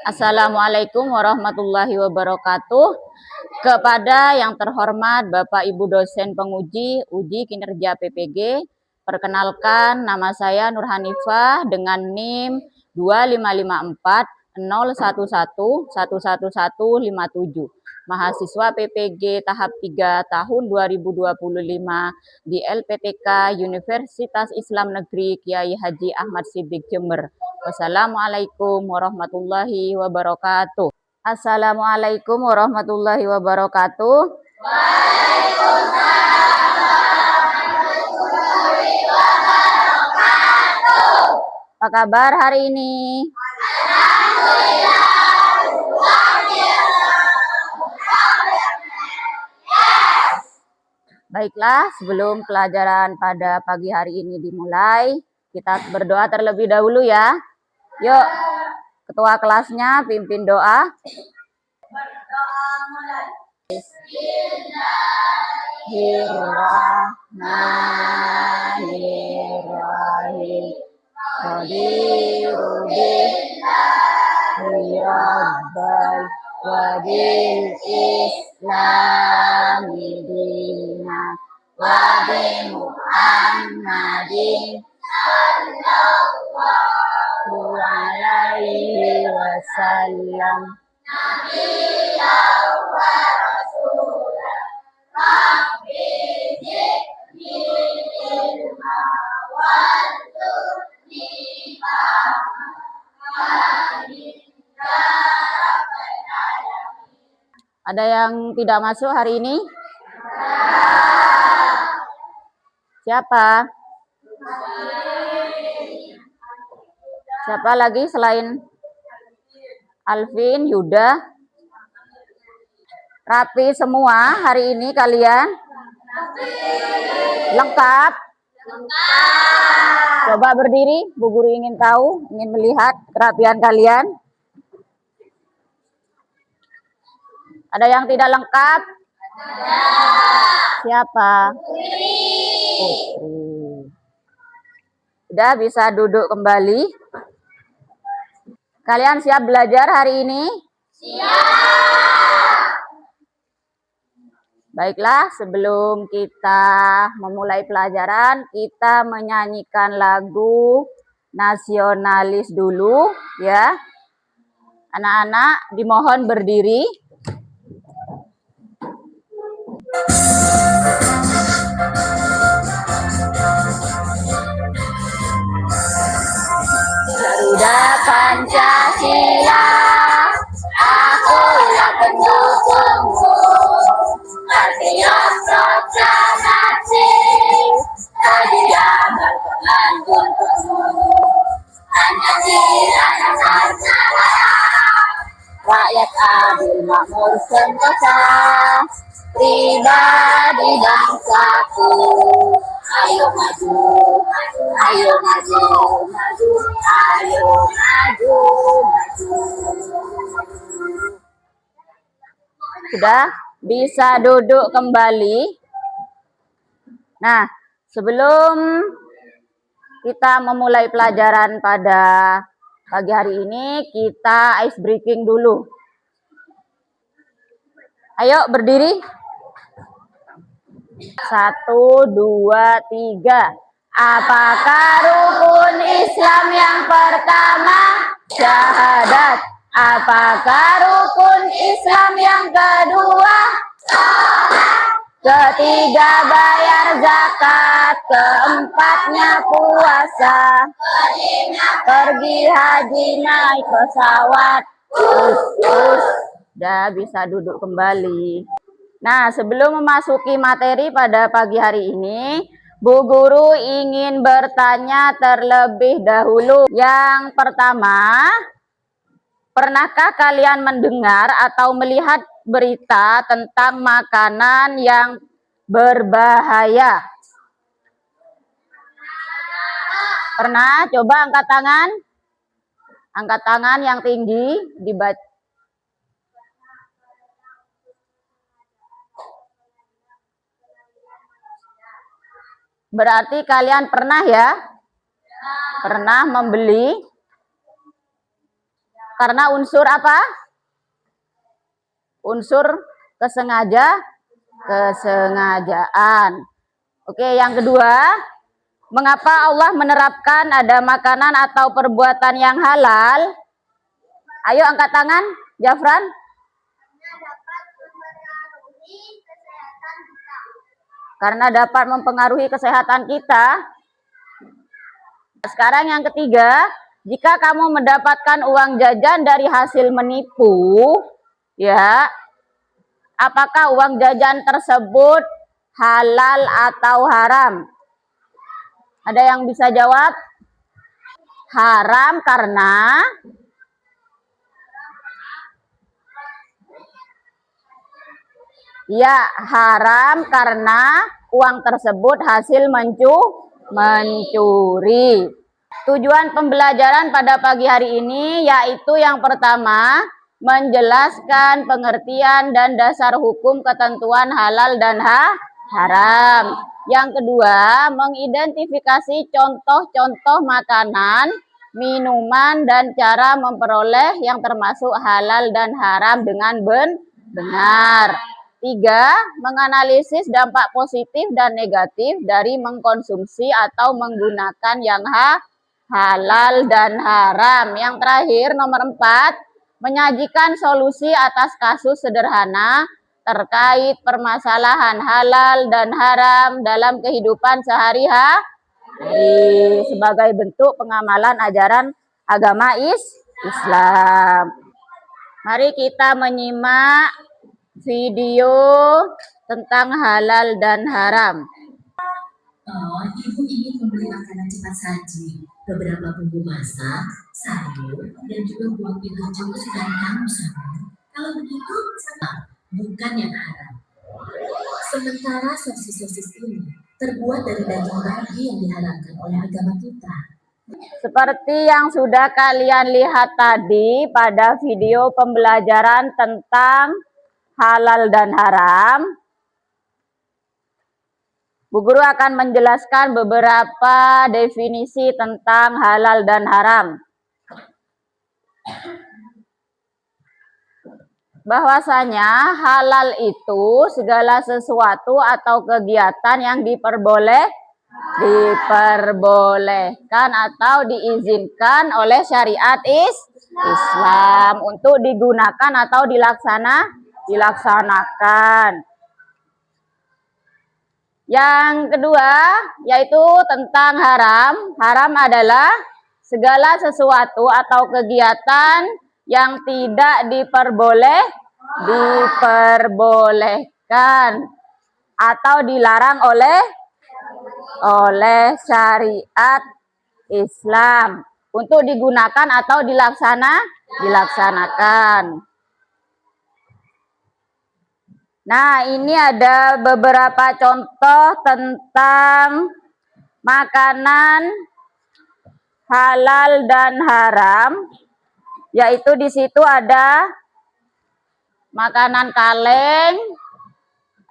Assalamualaikum warahmatullahi wabarakatuh. Kepada yang terhormat Bapak Ibu dosen penguji uji kinerja PPG, perkenalkan nama saya Nur Hanifah dengan NIM 255401111157, mahasiswa PPG tahap 3 tahun 2025 di LPTK Universitas Islam Negeri Kiai Haji Ahmad Siddiq Jember. Wassalamualaikum warahmatullahi wabarakatuh. Assalamualaikum warahmatullahi wabarakatuh. Waalaikumsalam warahmatullahi wabarakatuh. Apa kabar hari ini? Alhamdulillah. Baiklah, sebelum pelajaran pada pagi hari ini dimulai, kita berdoa terlebih dahulu ya. Yuk, ketua kelasnya pimpin doa. Bismillahirrahmanirrahim. Qadirubillahi wa bil islami dina wa bi Muhammadin sallallahu alaihi wasallam nabiyyan wa rasulan rabbi zidni ilma warzuqni Ada yang tidak masuk hari ini? Siapa? Siapa lagi selain Alvin, Yuda? Rapi semua hari ini kalian? Lengkap? Coba berdiri, Bu Guru ingin tahu, ingin melihat kerapian kalian. Ada yang tidak lengkap? Siapa? Putri. Sudah bisa duduk kembali. Kalian siap belajar hari ini? Siap. Baiklah, sebelum kita memulai pelajaran, kita menyanyikan lagu nasionalis dulu ya. Anak-anak dimohon berdiri. Garuda Pancasila, akulah pendukungmu, patriot proklamasi, sedia berperan untukmu. Pancasila yang berjaya, rakyat adil makmur sentosa, pribadi bangsaku. Ayo maju, ayo maju, maju, ayo maju, maju. Sudah bisa duduk kembali. Nah, sebelum kita memulai pelajaran pada pagi hari ini, kita ice breaking dulu. Ayo berdiri. 1, 2, 3. Apakah rukun Islam yang pertama? Syahadat. Apakah rukun Islam yang kedua? Ketiga bayar zakat. Keempatnya puasa. Pergi haji naik pesawat. Udah bisa duduk kembali. Nah, sebelum memasuki materi pada pagi hari ini, Bu Guru ingin bertanya terlebih dahulu. Yang pertama, pernahkah kalian mendengar atau melihat berita tentang makanan yang berbahaya? Pernah? Coba angkat tangan. Angkat tangan yang tinggi, dibaca. Berarti kalian pernah ya? Pernah membeli Karena unsur apa? Unsur kesengajaan. Oke, yang kedua, mengapa Allah menerapkan ada makanan atau perbuatan yang halal? Ayo angkat tangan, Jafran. Karena dapat mempengaruhi kesehatan kita. Sekarang yang ketiga, jika kamu mendapatkan uang jajan dari hasil menipu, ya, apakah uang jajan tersebut halal atau haram? Ada yang bisa jawab? Haram karena haram karena uang tersebut hasil mencuri. Tujuan pembelajaran pada pagi hari ini yaitu yang pertama, menjelaskan pengertian dan dasar hukum ketentuan halal dan haram. Yang kedua, mengidentifikasi contoh-contoh makanan, minuman, dan cara memperoleh yang termasuk halal dan haram dengan benar. Tiga, menganalisis dampak positif dan negatif dari mengkonsumsi atau menggunakan yang halal dan haram. Yang terakhir, nomor 4, menyajikan solusi atas kasus sederhana terkait permasalahan halal dan haram dalam kehidupan sehari-hari sebagai bentuk pengamalan ajaran agama Islam. Mari kita menyimak video tentang halal dan haram. Ibu ingin membeli makanan cepat saji, beberapa bumbu masak, sayur, dan juga buah pit hijau kesukaan kamu, sayang. Kalau begitu, bukan yang haram. Sementara sosis-sosis ini terbuat dari daging babi yang diharamkan oleh agama kita. Seperti yang sudah kalian lihat tadi pada video pembelajaran tentang halal dan haram, Bu Guru akan menjelaskan beberapa definisi tentang halal dan haram. Bahwasanya halal itu segala sesuatu atau kegiatan yang diperbolehkan atau diizinkan oleh syariat Islam untuk digunakan atau dilaksanakan. Yang kedua yaitu tentang haram. Haram adalah segala sesuatu atau kegiatan yang tidak diperbolehkan atau dilarang oleh syariat Islam untuk digunakan atau dilaksanakan. Nah, ini ada beberapa contoh tentang makanan halal dan haram, yaitu di situ ada makanan kaleng,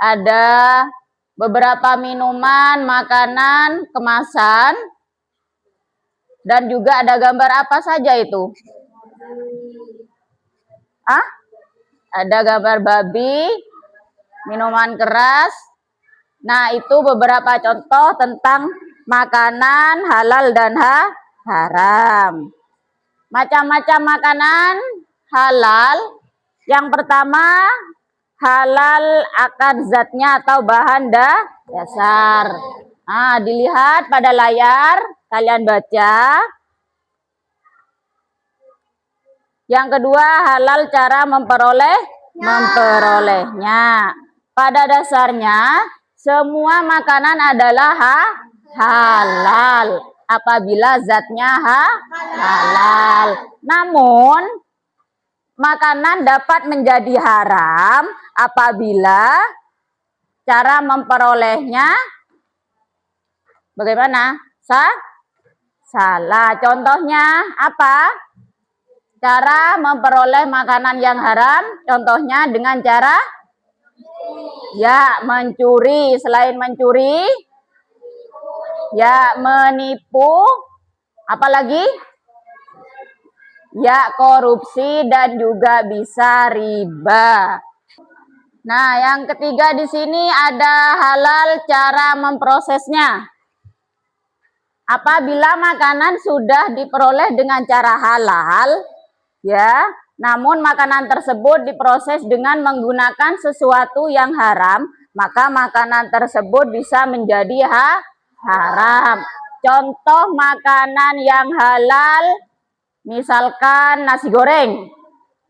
ada beberapa minuman, makanan, kemasan, dan juga ada gambar apa saja itu? Ada gambar babi, minuman keras. Nah, itu beberapa contoh tentang makanan halal dan haram. Macam-macam makanan halal. Yang pertama, halal akan zatnya atau bahan dasar. Nah, dilihat pada layar, kalian baca. Yang kedua, halal cara memperolehnya. Pada dasarnya, semua makanan adalah halal apabila zatnya halal. Namun, makanan dapat menjadi haram apabila cara memperolehnya bagaimana? Salah. Contohnya apa? Cara memperoleh makanan yang haram, contohnya dengan cara mencuri. Selain mencuri, menipu, apalagi Ya, korupsi dan juga bisa riba. Nah, yang ketiga di sini ada halal cara memprosesnya. Apabila makanan sudah diperoleh dengan cara halal, ya, namun makanan tersebut diproses dengan menggunakan sesuatu yang haram, maka makanan tersebut bisa menjadi haram. Contoh makanan yang halal, misalkan nasi goreng,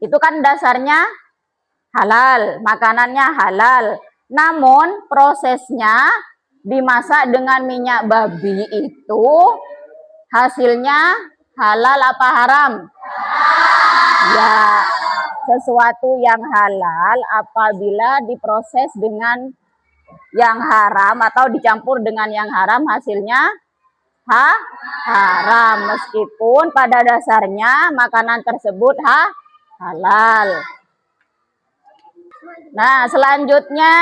itu kan dasarnya halal, makanannya halal. Namun prosesnya dimasak dengan minyak babi itu hasilnya halal apa haram? Ya, sesuatu yang halal apabila diproses dengan yang haram atau dicampur dengan yang haram hasilnya haram, meskipun pada dasarnya makanan tersebut halal. Nah, selanjutnya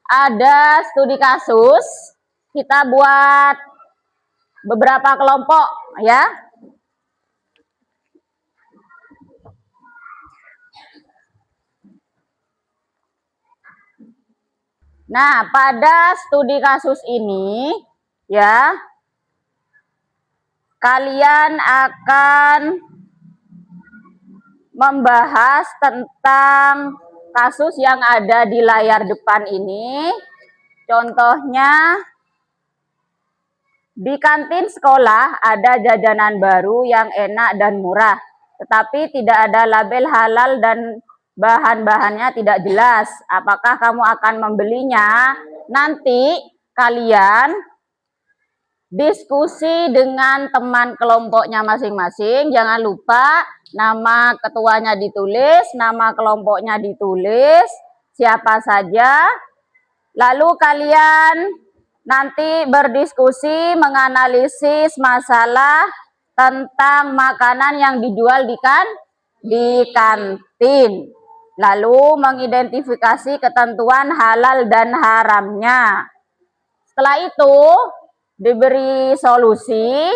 ada studi kasus. Kita buat beberapa kelompok ya. Nah, pada studi kasus ini ya, kalian akan membahas tentang kasus yang ada di layar depan ini. Contohnya, di kantin sekolah ada jajanan baru yang enak dan murah, tetapi tidak ada label halal dan bahan-bahannya tidak jelas. Apakah kamu akan membelinya? Nanti kalian diskusi dengan teman kelompoknya masing-masing. Jangan lupa nama ketuanya ditulis, nama kelompoknya ditulis, siapa saja. Lalu kalian nanti berdiskusi menganalisis masalah tentang makanan yang dijual di kantin. Lalu mengidentifikasi ketentuan halal dan haramnya. Setelah itu diberi solusi.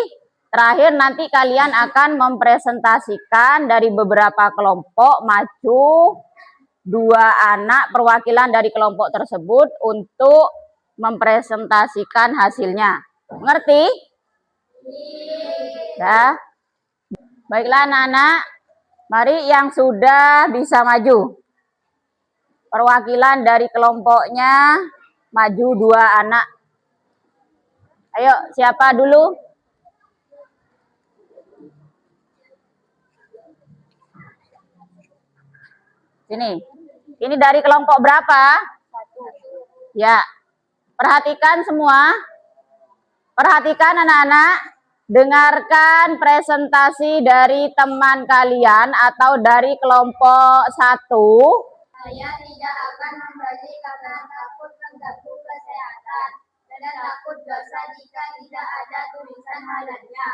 Terakhir nanti kalian akan mempresentasikan dari beberapa kelompok, maju 2 anak perwakilan dari kelompok tersebut untuk mempresentasikan hasilnya. Ngerti? Ya. Baiklah anak-anak, mari yang sudah bisa maju. Perwakilan dari kelompoknya maju 2 anak. Ayo, siapa dulu? Sini. Ini dari kelompok berapa? 1. Ya. Perhatikan semua. Perhatikan anak-anak. Dengarkan presentasi dari teman kalian atau dari kelompok 1. Saya tidak akan membeli karena takut mengganggu kesehatan dan takut dosa jika tidak ada tulisan halalnya.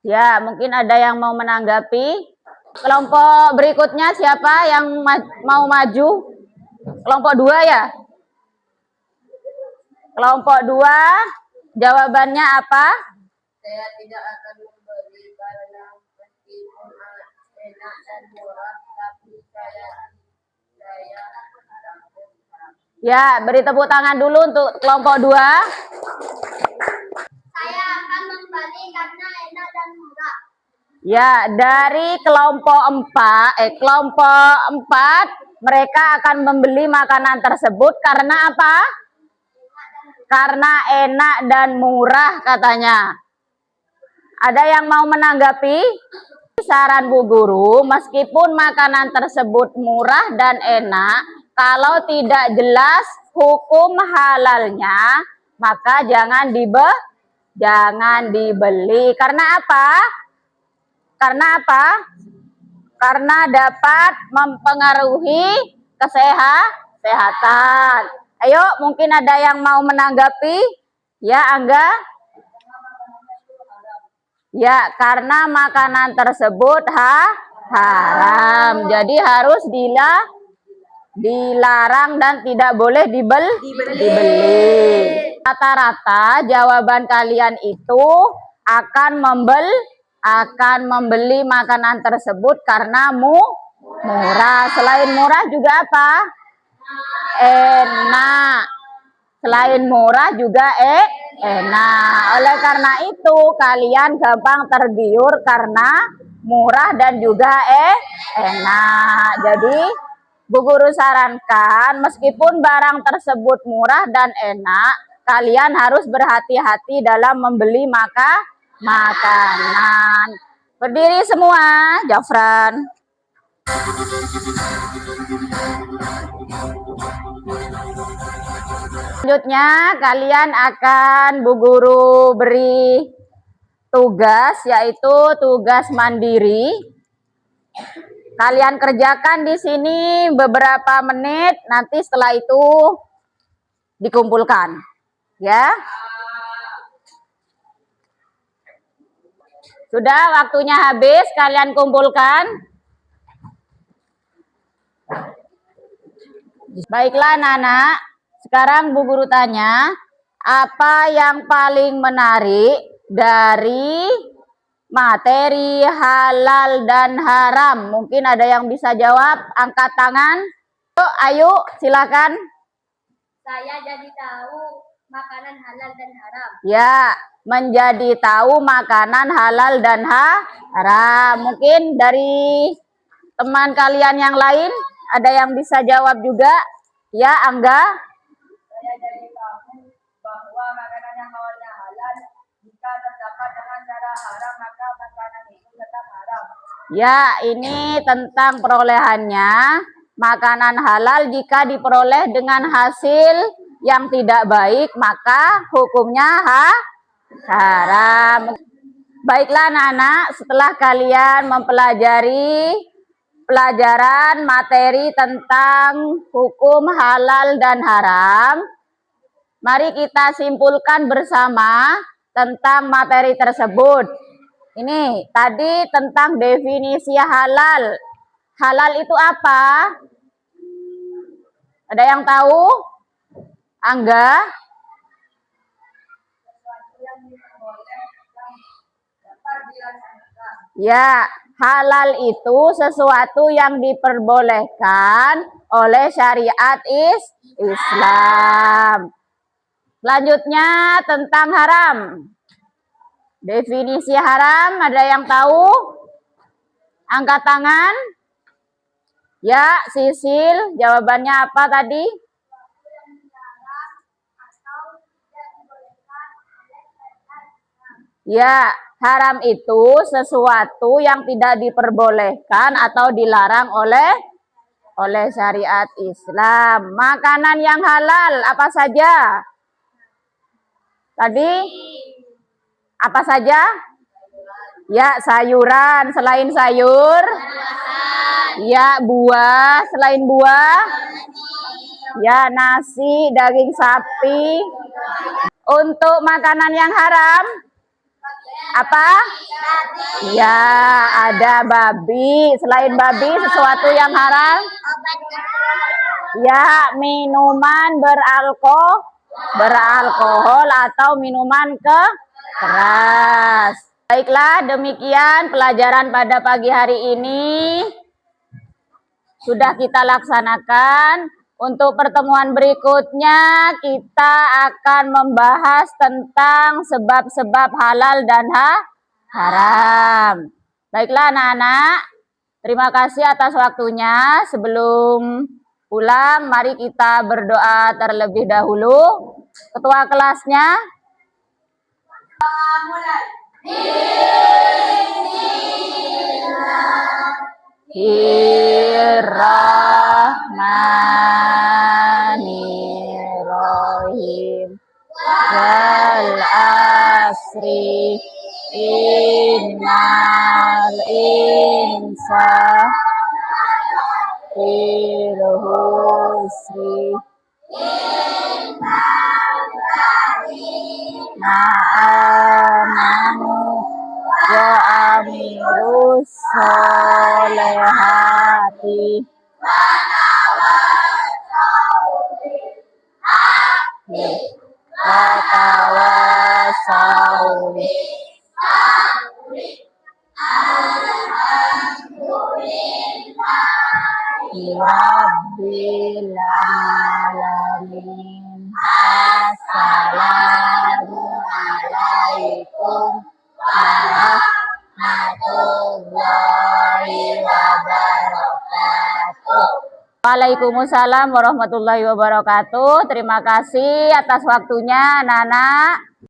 Ya, mungkin ada yang mau menanggapi. Kelompok berikutnya siapa yang mau maju? Kelompok 2 ya? Kelompok 2, jawabannya apa? Saya tidak akan membeli karena meskipun enak dan murah, tapi saya Ya, beri tepuk tangan dulu untuk kelompok 2. Saya akan membeli karena enak dan murah. Ya, dari kelompok 4 mereka akan membeli makanan tersebut karena apa? Karena enak dan murah katanya. Ada yang mau menanggapi? Saran Bu Guru, meskipun makanan tersebut murah dan enak, kalau tidak jelas hukum halalnya, maka jangan dibeli. Karena apa? Karena dapat mempengaruhi kesehatan. Ayo, mungkin ada yang mau menanggapi? Ya, Angga? Ya, karena makanan tersebut haram. Jadi harus dilarang dan tidak boleh dibeli. Rata-rata jawaban kalian itu akan akan membeli makanan tersebut karena murah. Selain murah juga apa? Enak. Selain murah juga enak. Oleh karena itu kalian gampang tergiur karena murah dan juga enak. Jadi Bu Guru sarankan meskipun barang tersebut murah dan enak, kalian harus berhati-hati dalam membeli makanan. Berdiri semua, Jafran. Selanjutnya kalian akan Bu Guru beri tugas, yaitu tugas mandiri. Kalian kerjakan di sini beberapa menit, nanti setelah itu dikumpulkan, ya. Sudah waktunya habis, kalian kumpulkan. Baiklah anak-anak, sekarang Bu Guru tanya, apa yang paling menarik dari materi halal dan haram? Mungkin ada yang bisa jawab, angkat tangan. Ayo, silakan. Saya jadi tahu makanan halal dan haram. Ya, menjadi tahu makanan halal dan haram. Mungkin dari teman kalian yang lain ada yang bisa jawab juga? Ya, Angga. Saya jadi tahu bahwa makanan yang awalnya halal, jika terdapat dengan cara haram, maka makanan itu tetap haram. Ya, ini tentang perolehannya. Makanan halal jika diperoleh dengan hasil yang tidak baik, maka hukumnya haram. Baiklah anak-anak, setelah kalian mempelajari pelajaran materi tentang hukum halal dan haram, mari kita simpulkan bersama tentang materi tersebut. Ini tadi tentang definisi halal. Halal itu apa? Ada yang tahu? Angga? Ya, halal itu sesuatu yang diperbolehkan oleh syariat Islam. Selanjutnya tentang haram. Definisi haram, ada yang tahu? Angkat tangan. Ya, Sisil, jawabannya apa tadi? Ya, haram itu sesuatu yang tidak diperbolehkan atau dilarang oleh syariat Islam. Makanan yang halal apa saja? Tadi apa saja? Ya, sayuran. Selain sayur? Ya, buah. Selain buah? Ya, nasi, daging sapi. Untuk makanan yang haram? Apa? Ya, ada babi. Selain babi, sesuatu yang haram? Ya, minuman beralkohol atau minuman keras. Baiklah, demikian pelajaran pada pagi hari ini sudah kita laksanakan. Untuk pertemuan berikutnya kita akan membahas tentang sebab-sebab halal dan haram. Baiklah anak-anak, terima kasih atas waktunya. Sebelum pulang, mari kita berdoa terlebih dahulu. Ketua kelasnya. Bismillahirrahmanirrahim. Wal asri innal insana fil husri ma'amanu wa amirus solehati watawasau Rabbil alamin. Assalamualaikum warahmatullahi wabarakatuh. Waalaikumsalam warahmatullahi wabarakatuh. Terima kasih atas waktunya, anak-anak.